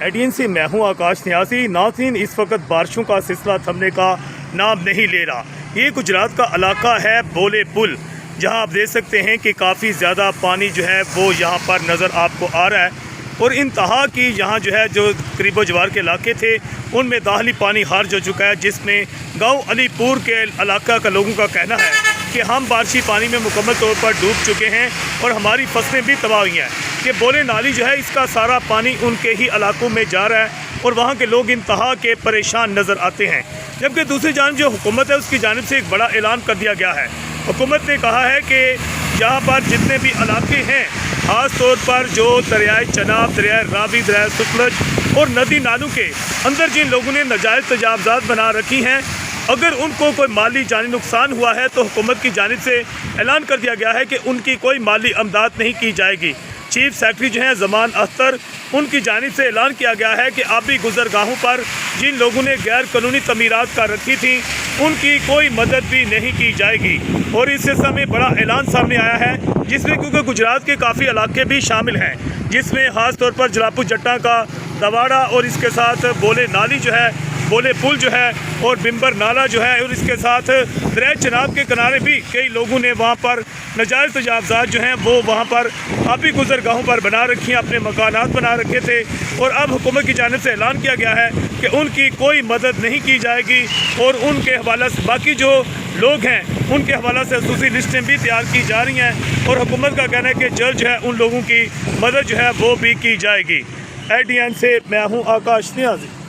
ADN से मैं हूं आकाश न्यासी। नाज़रीन, इस वक्त बारिशों का सिलसिला थमने का नाम नहीं ले रहा। ये गुजरात का इलाका है बोले पुल, जहां आप देख सकते हैं कि काफ़ी ज़्यादा पानी जो है वो यहाँ पर नज़र आपको आ रहा है। और इंतहा की यहाँ जो है जो करीबो जवार के इलाके थे उनमें दाखिली पानी खारिज हो चुका है, जिसमें गाँव अलीपुर के इलाका का लोगों का कहना है कि हम बारिशी पानी में मुकम्मल तौर पर डूब चुके हैं और हमारी फसलें भी तबाह हुई हैं। कि बोले नाली जो है इसका सारा पानी उनके ही इलाकों में जा रहा है और वहाँ के लोग इंतहा के परेशान नज़र आते हैं। जबकि दूसरी जानब जो हुकूमत है उसकी जानिब से एक बड़ा ऐलान कर दिया गया है। हुकूमत ने कहा है कि यहाँ पर जितने भी इलाके हैं, ख़ास तौर पर जो दरियाए चनाब, दरियाए रावी, दरियाए सतलज और नदी नालों के अंदर जिन लोगों ने नाजायज़ तजावज़ात बना रखी हैं, अगर उनको कोई माली जानी नुकसान हुआ है तो हुकूमत की जानिब से ऐलान कर दिया गया है कि उनकी कोई माली अमदाद नहीं की जाएगी। चीफ सेक्रेटरी जो हैं ज़मान अख्तर, उनकी जानिब से ऐलान किया गया है कि आबी गुजरगाहों पर जिन लोगों ने गैर कानूनी तमीरात कर रखी थी उनकी कोई मदद भी नहीं की जाएगी। और इस सिलसिले में बड़ा ऐलान सामने आया है, जिसमें क्योंकि गुजरात के काफ़ी इलाके भी शामिल हैं, जिसमें ख़ास तौर पर जलापुर जट्टा का दवाड़ा और इसके साथ बोले नाली जो है, बोले पुल जो है और बिम्बर नाला जो है, और इसके साथ दरिया चनाब के किनारे भी कई लोगों ने वहाँ पर नाजायज़ तजावज़ात जो हैं वो वहाँ पर आबी गुजरगाहों पर बना रखी हैं, अपने मकानात बना रखे थे। और अब हुकूमत की जानिब से ऐलान किया गया है कि उनकी कोई मदद नहीं की जाएगी और उनके हवाले से बाकी जो लोग हैं उनके हवाले से खसूसी लिस्टें भी तैयार की जा रही हैं। और हुकूमत का कहना है कि जल्द जो है उन लोगों की मदद जो है वो भी की जाएगी। एडीएन से मैं हूँ आकाश न्याजी।